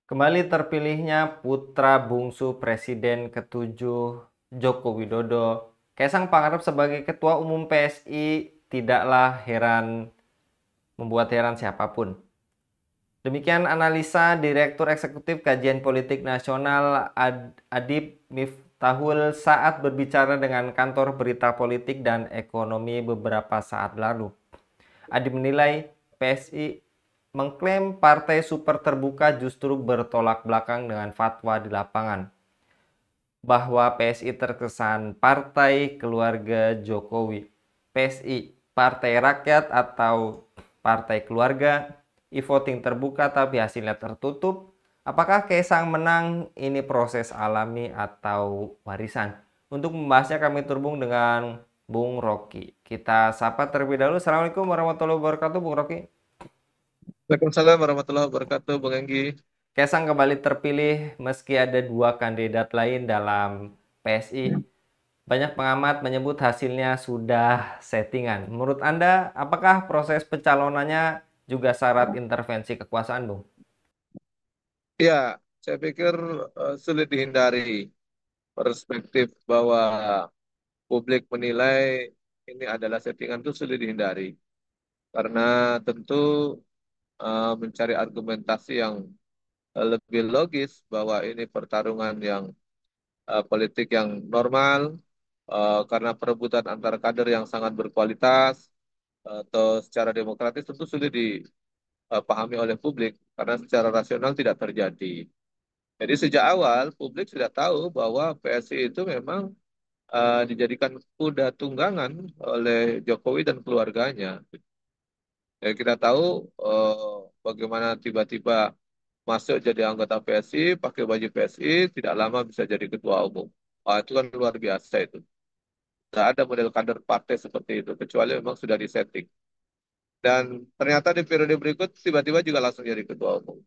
Kembali terpilihnya putra bungsu Presiden ketujuh Joko Widodo, Kaisang Pangarep sebagai Ketua Umum PSI tidaklah membuat heran siapapun. Demikian analisa Direktur Eksekutif Kajian Politik Nasional Adib Miftahul saat berbicara dengan kantor berita politik dan ekonomi beberapa saat lalu. Adib menilai PSI mengklaim partai super terbuka justru bertolak belakang dengan fatwa di lapangan bahwa PSI terkesan partai keluarga Jokowi. PSI, partai rakyat atau partai keluarga, e-voting terbuka tapi hasilnya tertutup. Apakah Kaisang menang ini proses alami atau warisan? Untuk membahasnya kami terhubung dengan Bung Rocky. Kita sapa terlebih dahulu. Assalamualaikum warahmatullahi wabarakatuh, Bung Rocky. Waalaikumsalam warahmatullahi wabarakatuh, Bung Enggi. Kaisang kembali terpilih meski ada dua kandidat lain dalam PSI. Banyak pengamat menyebut hasilnya sudah settingan. Menurut Anda, apakah proses pencalonannya juga syarat intervensi kekuasaan, Bung? Ya, saya pikir sulit dihindari perspektif bahwa publik menilai ini adalah settingan itu sulit dihindari. Karena tentu mencari argumentasi yang lebih logis bahwa ini pertarungan yang politik yang normal, karena perebutan antara kader yang sangat berkualitas, atau secara demokratis tentu sulit dipahami oleh publik karena secara rasional tidak terjadi. Jadi sejak awal publik sudah tahu bahwa PSI itu memang dijadikan kuda tunggangan oleh Jokowi dan keluarganya. Ya, kita tahu bagaimana tiba-tiba masuk jadi anggota PSI, pakai baju PSI, tidak lama bisa jadi ketua umum. Wah, itu kan luar biasa itu. Tidak ada model kader partai seperti itu, kecuali memang sudah disetting. Dan ternyata di periode berikut tiba-tiba juga langsung jadi ketua umum.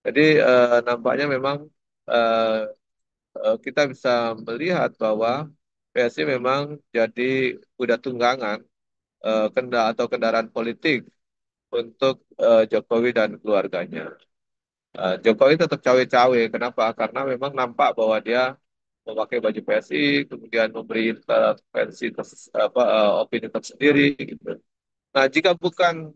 Jadi nampaknya memang eh, kita bisa melihat bahwa PSI memang jadi kuda tunggangan atau kendaraan politik untuk Jokowi dan keluarganya. Jokowi tetap cawe-cawe. Kenapa? Karena memang nampak bahwa dia memakai baju PSI, kemudian memberi intervensi opini tersendiri. Gitu. Nah, jika bukan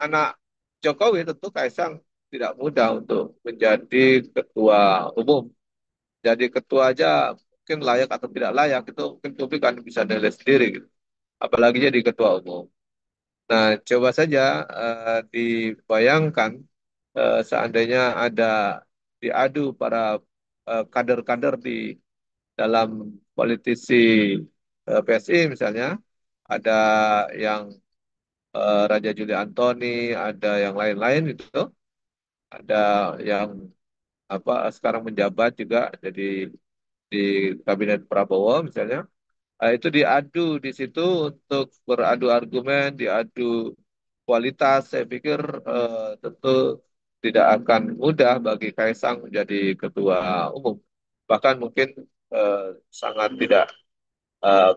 anak Jokowi, tentu Kaisang tidak mudah untuk menjadi ketua umum. Jadi ketua aja mungkin layak atau tidak layak itu mungkin publik kan bisa nilai sendiri gitu. Apalagi jadi ketua umum. Nah, coba saja dibayangkan seandainya ada diadu para kader-kader di dalam politisi PSI misalnya, ada yang Raja Juli Antoni, ada yang lain-lain itu, ada yang sekarang menjabat juga jadi di kabinet Prabowo misalnya. Itu diadu di situ untuk beradu argumen, diadu kualitas. Saya pikir tentu tidak akan mudah bagi Kaisang menjadi ketua umum. Bahkan mungkin eh, sangat tidak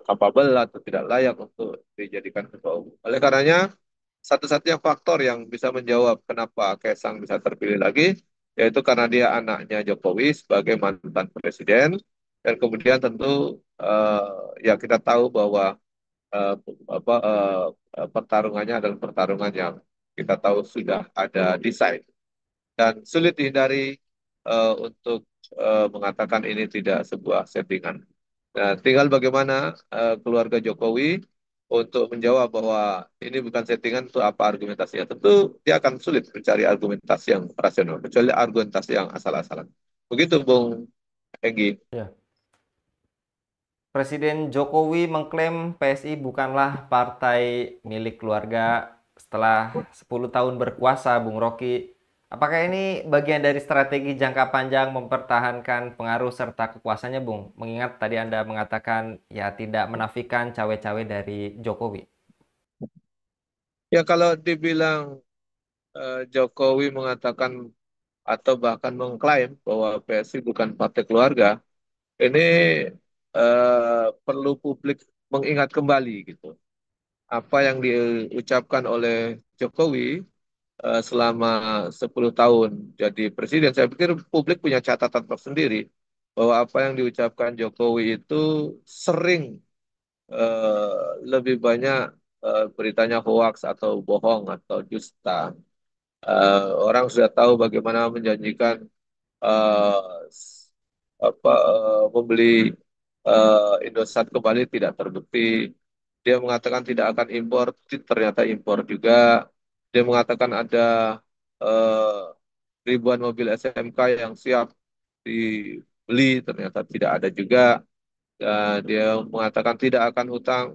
capable atau tidak layak untuk dijadikan ketua umum. Oleh karenanya, satu-satunya faktor yang bisa menjawab kenapa Kaisang bisa terpilih lagi, yaitu karena dia anaknya Jokowi sebagai mantan presiden, dan kemudian tentu ya kita tahu bahwa eh, pertarungannya adalah pertarungan yang kita tahu sudah ada desain dan sulit dihindari untuk mengatakan ini tidak sebuah settingan. Nah, tinggal bagaimana keluarga Jokowi untuk menjawab bahwa ini bukan settingan itu apa argumentasinya. Tentu dia akan sulit mencari argumentasi yang rasional, kecuali argumentasi yang asal-asalan. Begitu, Bung Egi. Ya. Presiden Jokowi mengklaim PSI bukanlah partai milik keluarga setelah 10 tahun berkuasa, Bung Rocky. Apakah ini bagian dari strategi jangka panjang mempertahankan pengaruh serta kekuasaannya, Bung? Mengingat tadi Anda mengatakan ya tidak menafikan cawe-cawe dari Jokowi. Ya kalau dibilang Jokowi mengatakan atau bahkan mengklaim bahwa PSI bukan partai keluarga, ini perlu publik mengingat kembali gitu. Apa yang diucapkan oleh Jokowi selama 10 tahun jadi presiden. Saya pikir publik punya catatan tersendiri bahwa apa yang diucapkan Jokowi itu sering lebih banyak beritanya hoaks atau bohong atau dusta. Orang sudah tahu bagaimana menjanjikan membeli Indosat kembali tidak terbukti. Dia mengatakan tidak akan impor, ternyata impor juga. Dia mengatakan ada eh, ribuan mobil SMK yang siap dibeli, ternyata tidak ada juga. Dan dia mengatakan tidak akan hutang,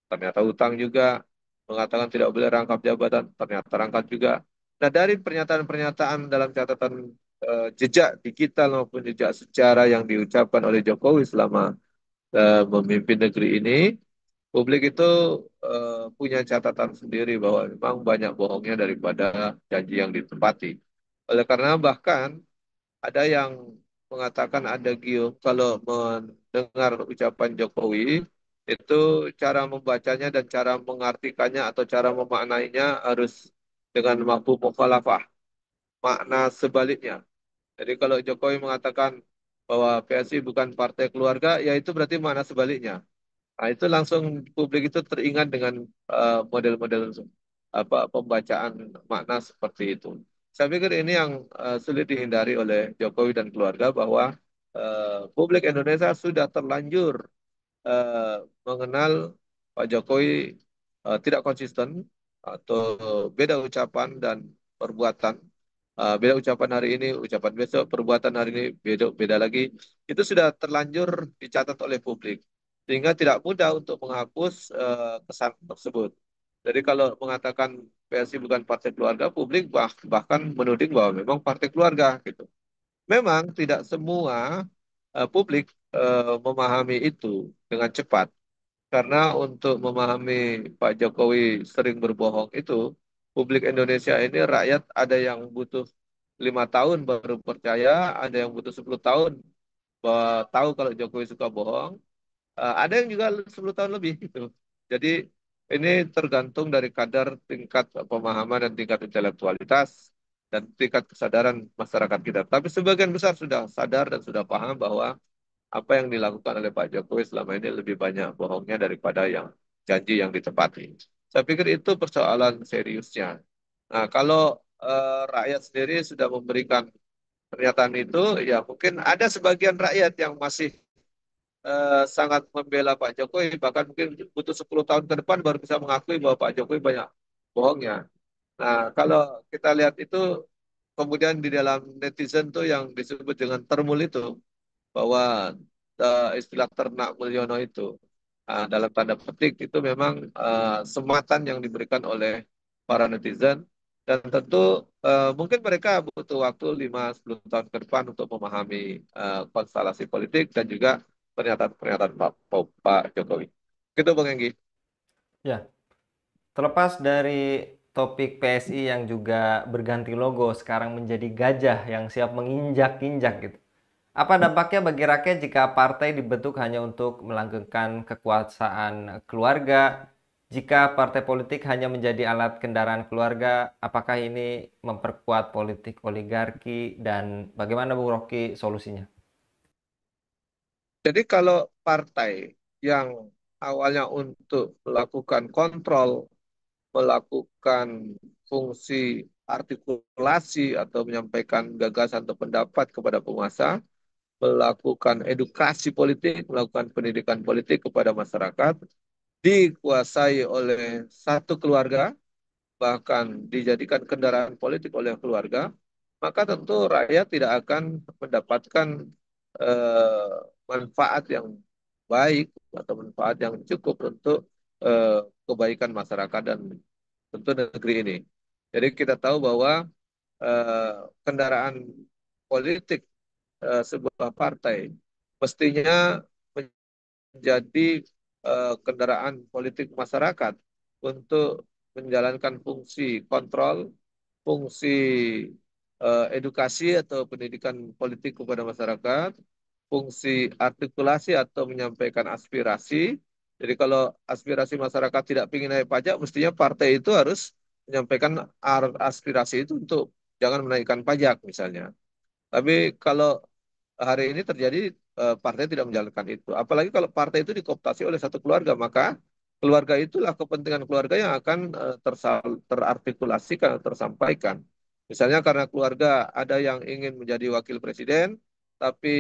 ternyata hutang juga. Mengatakan tidak boleh rangkap jabatan, ternyata rangkap juga. Nah, dari pernyataan-pernyataan dalam catatan jejak digital maupun jejak sejarah yang diucapkan oleh Jokowi selama memimpin negeri ini, publik itu punya catatan sendiri bahwa memang banyak bohongnya daripada janji yang ditepati. Oleh karena bahkan ada yang mengatakan ada gium kalau mendengar ucapan Jokowi itu cara membacanya dan cara mengartikannya atau cara memaknainya harus dengan mafhum mukhalafah, makna sebaliknya. Jadi kalau Jokowi mengatakan bahwa PSI bukan partai keluarga, ya itu berarti makna sebaliknya. Nah, itu langsung publik itu teringat dengan model-model apa pembacaan makna seperti itu. Saya pikir ini yang sulit dihindari oleh Jokowi dan keluarga bahwa publik Indonesia sudah terlanjur eh, mengenal Pak Jokowi tidak konsisten atau beda ucapan dan perbuatan. Beda ucapan hari ini, ucapan besok, perbuatan hari ini beda beda lagi. Itu sudah terlanjur dicatat oleh publik, sehingga tidak mudah untuk menghapus kesan tersebut. Jadi kalau mengatakan PSI bukan partai keluarga, publik bahkan menuding bahwa memang partai keluarga gitu. Memang tidak semua publik memahami itu dengan cepat. Karena untuk memahami Pak Jokowi sering berbohong itu, publik Indonesia ini rakyat ada yang butuh 5 tahun baru percaya, ada yang butuh 10 tahun tahu kalau Jokowi suka bohong, ada yang juga 10 tahun lebih gitu. Jadi ini tergantung dari kadar tingkat pemahaman dan tingkat intelektualitas dan tingkat kesadaran masyarakat kita. Tapi sebagian besar sudah sadar dan sudah paham bahwa apa yang dilakukan oleh Pak Jokowi selama ini lebih banyak bohongnya daripada yang janji yang ditepati. Saya pikir itu persoalan seriusnya. Nah, kalau rakyat sendiri sudah memberikan pernyataan itu, ya mungkin ada sebagian rakyat yang masih sangat membela Pak Jokowi, bahkan mungkin butuh 10 tahun ke depan baru bisa mengakui bahwa Pak Jokowi banyak bohongnya. Nah, kalau kita lihat itu, kemudian di dalam netizen tuh yang disebut dengan termul itu, bahwa istilah ternak Mulyono itu dalam tanda petik itu memang sematan yang diberikan oleh para netizen dan tentu mungkin mereka butuh waktu 5-10 tahun ke depan untuk memahami konstelasi politik dan juga pernyataan-pernyataan Pak Jokowi. Gitu Bang Enggi. Ya, terlepas dari topik PSI yang juga berganti logo sekarang menjadi gajah yang siap menginjak-injak gitu. Apa dampaknya bagi rakyat jika partai dibentuk hanya untuk melanggengkan kekuasaan keluarga? Jika partai politik hanya menjadi alat kendaraan keluarga, apakah ini memperkuat politik oligarki dan bagaimana Bung Rocky solusinya? Jadi kalau partai yang awalnya untuk melakukan kontrol, melakukan fungsi artikulasi atau menyampaikan gagasan atau pendapat kepada penguasa, melakukan edukasi politik, melakukan pendidikan politik kepada masyarakat, dikuasai oleh satu keluarga, bahkan dijadikan kendaraan politik oleh keluarga, maka tentu rakyat tidak akan mendapatkan eh, manfaat yang baik atau manfaat yang cukup untuk eh, kebaikan masyarakat dan tentu negeri ini. Jadi kita tahu bahwa eh, kendaraan politik sebuah partai mestinya menjadi kendaraan politik masyarakat untuk menjalankan fungsi kontrol, fungsi edukasi atau pendidikan politik kepada masyarakat, fungsi artikulasi atau menyampaikan aspirasi. Jadi kalau aspirasi masyarakat tidak ingin naik pajak, mestinya partai itu harus menyampaikan aspirasi itu untuk jangan menaikkan pajak misalnya. Tapi kalau hari ini terjadi partai tidak menjalankan itu. Apalagi kalau partai itu dikooptasi oleh satu keluarga, maka keluarga itulah kepentingan keluarga yang akan terartikulasikan, tersampaikan. Misalnya karena keluarga ada yang ingin menjadi wakil presiden, tapi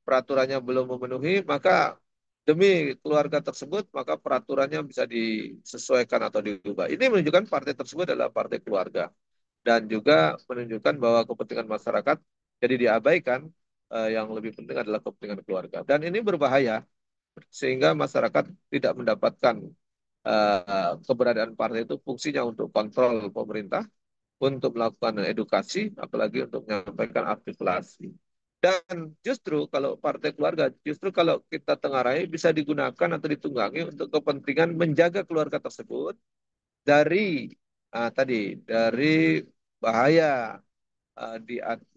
peraturannya belum memenuhi, maka demi keluarga tersebut, maka peraturannya bisa disesuaikan atau diubah. Ini menunjukkan partai tersebut adalah partai keluarga dan juga menunjukkan bahwa kepentingan masyarakat jadi diabaikan, yang lebih penting adalah kepentingan keluarga. Dan ini berbahaya sehingga masyarakat tidak mendapatkan keberadaan partai itu fungsinya untuk kontrol pemerintah, untuk melakukan edukasi, apalagi untuk menyampaikan artikulasi. Dan justru kalau partai keluarga, justru kalau kita tengarai bisa digunakan atau ditunggangi untuk kepentingan menjaga keluarga tersebut dari dari bahaya,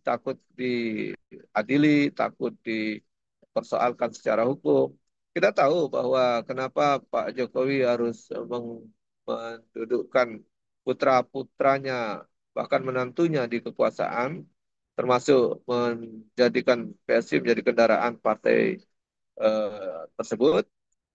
takut diadili, takut dipersoalkan secara hukum. Kita tahu bahwa kenapa Pak Jokowi harus mendudukkan putra-putranya, bahkan menantunya di kekuasaan, termasuk menjadikan PSI menjadi kendaraan partai tersebut.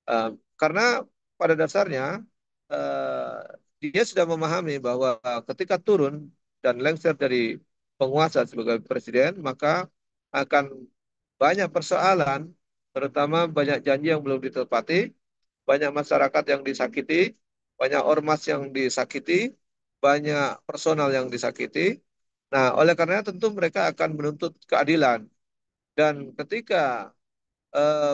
Eh, karena pada dasarnya eh, dia sudah memahami bahwa ketika turun dan lengser dari penguasa sebagai presiden, maka akan banyak persoalan, terutama banyak janji yang belum ditepati, banyak masyarakat yang disakiti, banyak ormas yang disakiti, banyak personal yang disakiti. Nah, oleh karena tentu mereka akan menuntut keadilan. Dan ketika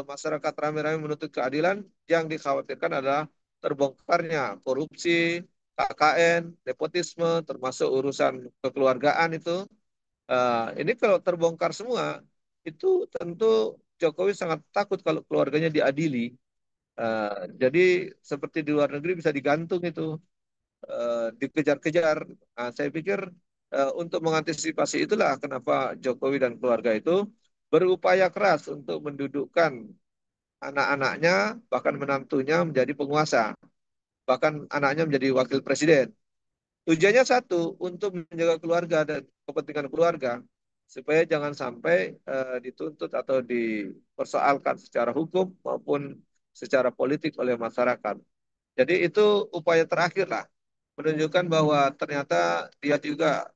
masyarakat ramai-ramai menuntut keadilan, yang dikhawatirkan adalah terbongkarnya korupsi, KKN, nepotisme, termasuk urusan kekeluargaan itu. Ini kalau terbongkar semua, itu tentu Jokowi sangat takut kalau keluarganya diadili. Jadi seperti di luar negeri bisa digantung itu, dikejar-kejar. Nah, saya pikir untuk mengantisipasi itulah kenapa Jokowi dan keluarga itu berupaya keras untuk mendudukkan anak-anaknya, bahkan menantunya menjadi penguasa, bahkan anaknya menjadi wakil presiden. Tujuannya satu, untuk menjaga keluarga dan kepentingan keluarga, supaya jangan sampai dituntut atau dipersoalkan secara hukum maupun secara politik oleh masyarakat. Jadi itu upaya terakhir lah, menunjukkan bahwa ternyata dia juga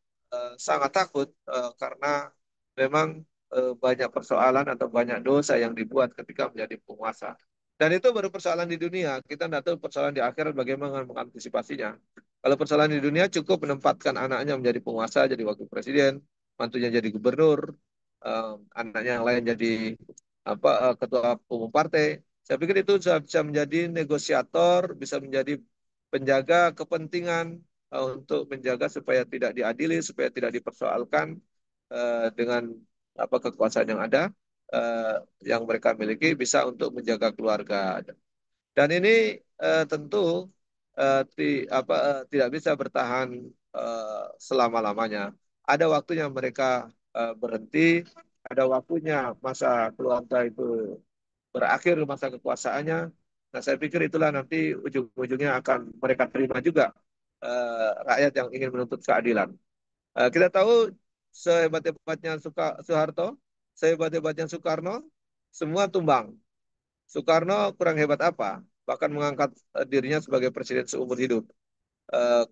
sangat takut, karena memang banyak persoalan atau banyak dosa yang dibuat ketika menjadi penguasa. Dan itu baru persoalan di dunia. Kita tidak tahu persoalan di akhirat bagaimana mengantisipasinya. Kalau persoalan di dunia cukup menempatkan anaknya menjadi penguasa, jadi wakil presiden, mantunya jadi gubernur, anaknya yang lain jadi ketua umum partai. Saya pikir itu bisa menjadi negosiator, bisa menjadi penjaga kepentingan, untuk menjaga supaya tidak diadili, supaya tidak dipersoalkan dengan kekuasaan yang ada, eh, yang mereka miliki, bisa untuk menjaga keluarga. Dan ini tentu tidak bisa bertahan selama-lamanya. Ada waktunya mereka berhenti, ada waktunya masa keluarga itu berakhir masa kekuasaannya. Nah, saya pikir itulah nanti ujung-ujungnya akan mereka terima juga rakyat yang ingin menuntut keadilan. Kita tahu sehebat-hebatnya Soeharto, sehebat-hebatnya Soekarno, semua tumbang. Soekarno kurang hebat apa? Bahkan mengangkat dirinya sebagai presiden seumur hidup.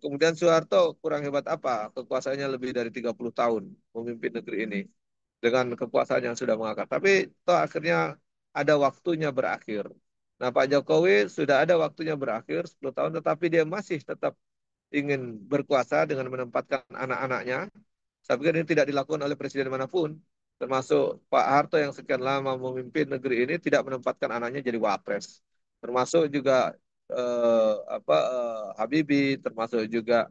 Kemudian Soeharto kurang hebat apa? Kekuasaannya lebih dari 30 tahun memimpin negeri ini dengan kekuasaan yang sudah mengakar. Tapi toh akhirnya ada waktunya berakhir. Nah, Pak Jokowi sudah ada waktunya berakhir 10 tahun, tetapi dia masih tetap ingin berkuasa dengan menempatkan anak-anaknya. Saya pikir ini tidak dilakukan oleh presiden manapun, termasuk Pak Harto yang sekian lama memimpin negeri ini tidak menempatkan anaknya jadi wapres. Termasuk juga Habibie, termasuk juga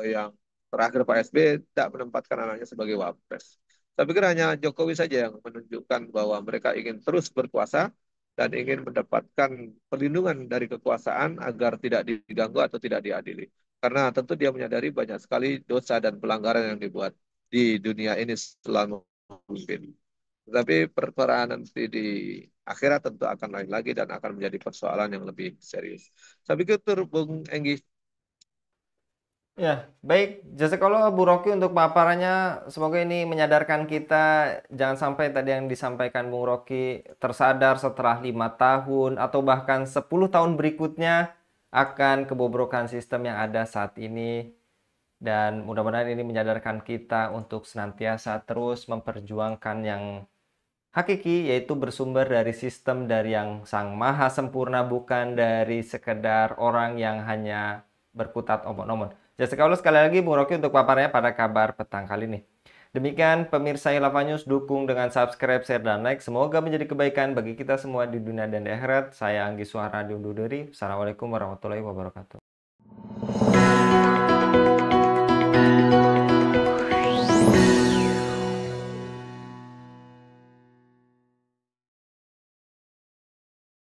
yang terakhir Pak SB tidak menempatkan anaknya sebagai wapres. Saya pikir hanya Jokowi saja yang menunjukkan bahwa mereka ingin terus berkuasa dan ingin mendapatkan perlindungan dari kekuasaan agar tidak diganggu atau tidak diadili. Karena tentu dia menyadari banyak sekali dosa dan pelanggaran yang dibuat di dunia ini selama memimpin. Tetapi perkara nanti di akhirat tentu akan lain lagi dan akan menjadi persoalan yang lebih serius. Saya pikir itu Bung Enggi. Ya, baik. Jazakallah Bu Rocky untuk paparannya. Semoga ini menyadarkan kita jangan sampai tadi yang disampaikan Bung Rocky tersadar setelah 5 tahun atau bahkan 10 tahun berikutnya akan kebobrokan sistem yang ada saat ini. Dan mudah-mudahan ini menyadarkan kita untuk senantiasa terus memperjuangkan yang hakiki, yaitu bersumber dari sistem dari yang Sang Maha Sempurna, bukan dari sekedar orang yang hanya berkutat omon-omon. Jazakallah sekali lagi Bung Rocky untuk paparnya pada kabar petang kali ini. Demikian pemirsa Hilafah News, dukung dengan subscribe, share, dan like. Semoga menjadi kebaikan bagi kita semua di dunia dan di akhirat. Saya Anggi Suhara undur diri. Assalamualaikum warahmatullahi wabarakatuh.